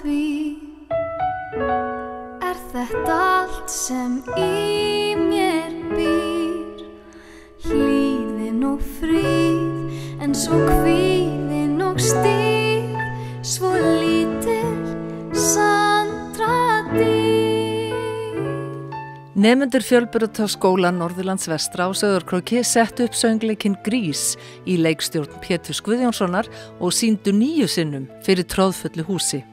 því. Þetta allt sem í mér býr, hlýðin og fríð, en svo kvíðin og stíf, svo lítil sandradýr. Nemendur Fjölbrautaskóla Norðurlands vestra á Sauðárkróki settu upp söngleikinn Grís í leikstjórn Péturs Guðjónssonar og sýndu 9 sinnum fyrir troðfullu húsi.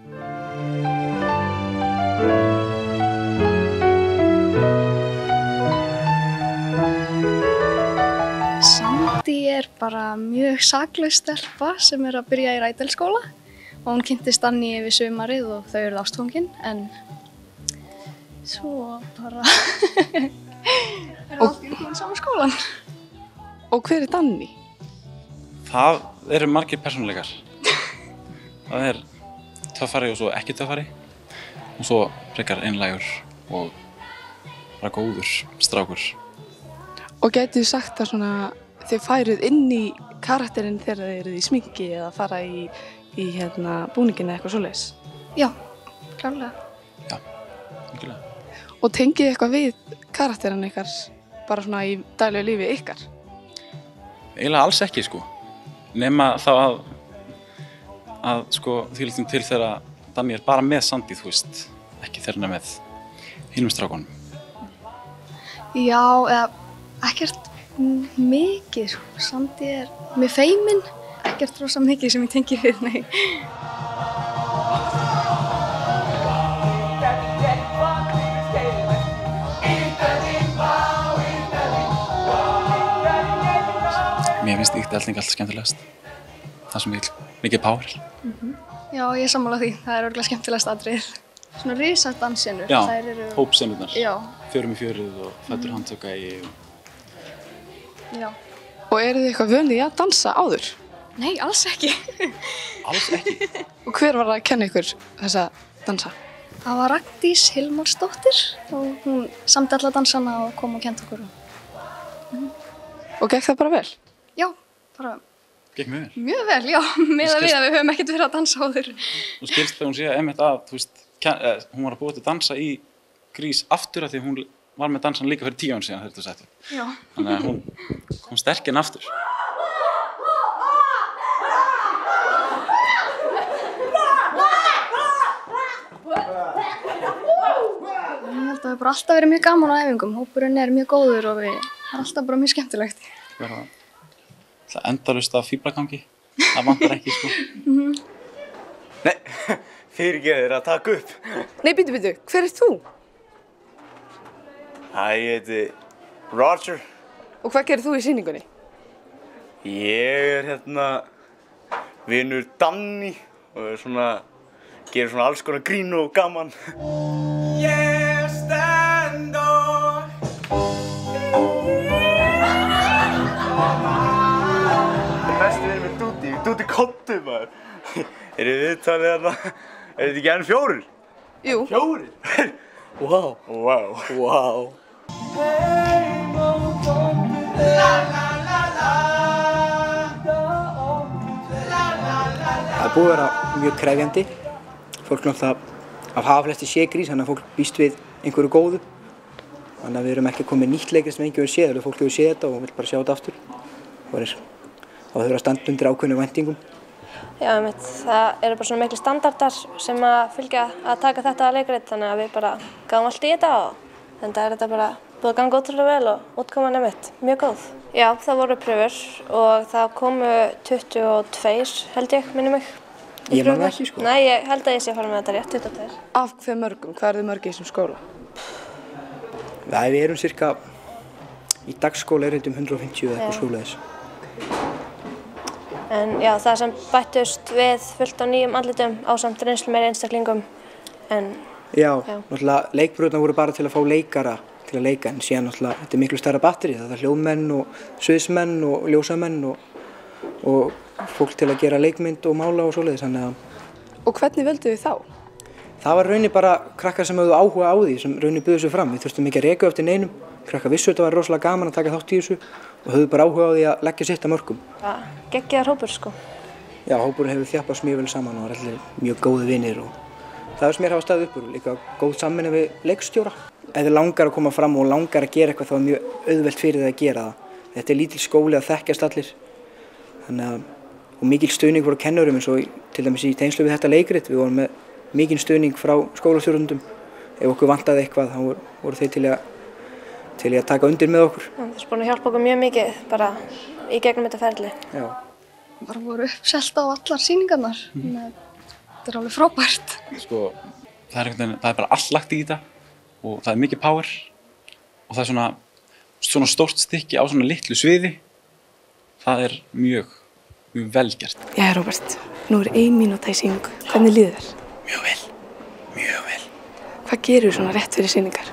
Sandi bara mjög saklaus stelpa sem að byrja í Rædelsskóla og hún kynntist Danni yfir sumarið og þau eru ástfangin, en svo bara allt í hún saman skólan. Og hver Danni? Það eru margir persónuleikar. Það töffari og svo ekki töffari og svo frekar einlægur og bara góður strákur. Og gætu sagt það svona, þið færuð inn í karakterinn þegar þið eruð í sminki eða fara í búningin eða eitthvað svoleiðis? Já, klárlega. Já, mikilvægt. Og tengið eitthvað við karakterinn ykkar bara svona í daglegu lífi ykkar? Eiginlega alls ekki, sko. Nema þá að sko, því litum til þegar Danni bara með Sandi, þú veist, ekki þeirra með hinum strákunum. Já, eða ekkert mikið, sko. Sandi með feiminn, ekkert rosa mikið sem ég tengi við, nei. Mér finnst ykti alltaf skemmtilegast. Það sem mikið power. Já, ég er sammála því. Það örugglega skemmtilegast atriðið. Svona risadanssenur. Já, hópsennurnar. Já. Fjörum í fjörið og fætur handtöka í. Já. Og eruð þið eitthvað vönið í að dansa áður? Nei, alls ekki. Alls ekki? Og hver var að kenna ykkur þessa dansa? Það var Ragndís Hilmarsdóttir og hún samdi alla dansana og kom og kenndi okkur. Og gekk það bara vel? Já, bara Gekk mjög vel. mjög vel, já, miðað við að við höfum ekkert verið að dansa áður. Og skilst þegar hún sé einmitt að, þú veist, hún var að búa til að dansa í Grís aftur af því hún var með dansan líka fyrir 10 árum síðan þegar þetta setti. Já. Þannig að hún kom sterk inn aftur. Ég held að það hefur bara alltaf verið mjög gaman á æfingum. Hópurinn mjög góður og það er alltaf bara mjög skemmtilegt. Það endalaust af fíblagangi. Það vantar ekki, sko. Nei, fyrirgeðu að taka upp. Nei, bíddu, hver ert þú? Ég heiti Roger. Og hvað gerir þú í sýningunni? Ég vinur Danni og gerir svona alls konar grín og gaman. Ég stend og besti vinur með Dúti Kottu, maður. Eru þið viðtalið þarna? Eru þið ekki enn 4? Jú. 4? Vá. Það er búið að vera mjög krefjandi. Fólk náttúrulega að hafa flesti sé Grís, þannig að fólk býst við einhverju góðu. Þannig að við erum ekki komið nýtt leikrit sem enginn hefur séð, fólk hefur séð þetta og vil bara sjá þetta aftur. Þá þurfa að standa undir ákveðnum væntingum. Já, það eru bara svona miklu standardar sem að fylgja að taka þetta leikrit, þannig að við bara gáum allt í þetta og þannig er þetta bara búið að ganga ótrúlega vel og útkoman mjög góð. Já, það voru pröfur og það komu 22 held ég, minnir mig. Ég man það ekki, sko. Nei, ég held að ég sé að fara með þetta rétt, 22. Af hve mörgum? Hvað eru þið mörg í þessum skóla? Við erum cirka, í dagskóla er þetta 150 eða eitthvað svoleiðis. En já, það sem bættust við fullt á nýjum andlitum ásamt reynslu meiri einstaklingum. Já, náttúrulega leikbrotnar voru bara til að fá leikara til að leika, en síðan náttúrulega þetta er miklu stærra batteri. Það er hljóðmenn og sviðsmenn og ljósamenn og fólk til að gera leikmynd og mála og svoleiðis. Og hvernig völdu þið þá? Það var raunin bara krakkar sem höfðu áhuga á því, sem raunin buðu sig fram. Við þurftum ekki að reka eftir neinum. Krakkar vissu þetta var rosalega gaman að taka þátt í þessu og höfðu bara áhuga á því að leggja sitt af mörkum. Geggjaður hópur, sko. Já, hópurinn hefur þjappast mjög vel saman og er allir mjög góði vinir og það sem mér hafa staðið upp úr, líka góð samvinna við leikstjóra. Ef þið langar að koma fram og langar að gera eitthvað þá er mjög auðvelt fyrir þið að gera það. Þetta er lítill skóli að þekkjast allir. Þannig að, og mikil stuðning frá kennurum eins og til dæmis í tengslu við þetta leikrit. Við vorum með mikil stuðning frá skólastjórnendum. Ef okkur vantaði eitthvað þá voru þeir til að taka undir með okkur. Það er búin að hjálpa okkur mjög mikið bara í gegnum þetta ferli. Já. Bara voru uppselt á allar sýningarnar. Þetta er alveg frábært. Sko, það er bara allt lagt í þetta og það er mikið power og það er svona stórt stykki á svona litlu sviði. Það er mjög vel gert. Jæja, Róbert, nú er 1 mínúta í sýningu. Hvernig líður þér? Mjög vel, mjög vel. Hvað gerir svona rétt fyrir sýningar?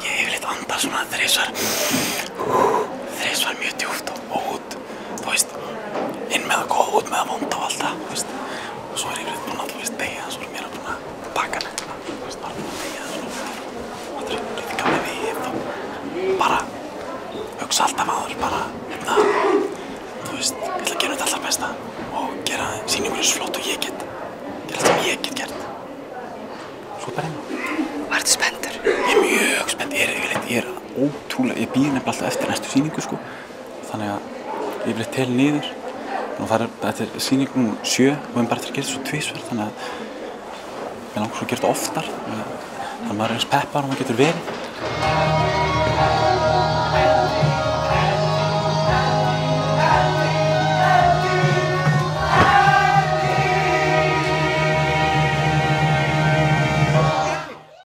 Ég hef litt andað svona þrisvar mjög djúpt og út, þú veist, inn með það góð, út með það vond og allt það, þú veist. Og svo er ég búin að, þú veist, beygja það svona mér að búin að baka þetta, þú veist, bara búin að beygja það svona. Það er lítið gamli við og bara hugsa alltaf áður, bara, þú veist, ég ætla að gera þetta alltaf besta og gera sýningur eins flott og ég get, gera allt sem ég get gert. Svo bara Varstu spenntur? Ég er mjög spennt, ég er ótrúlega, ég býð nefnilega alltaf eftir næstu sýningu sko. Þannig að ég vil tel niður og þetta er sýning nú 7 og við bara eftir að gera þetta svo tvisvar þannig að mér langar svo að gera þetta oftar þannig að maður er eins peppar og maður getur verið.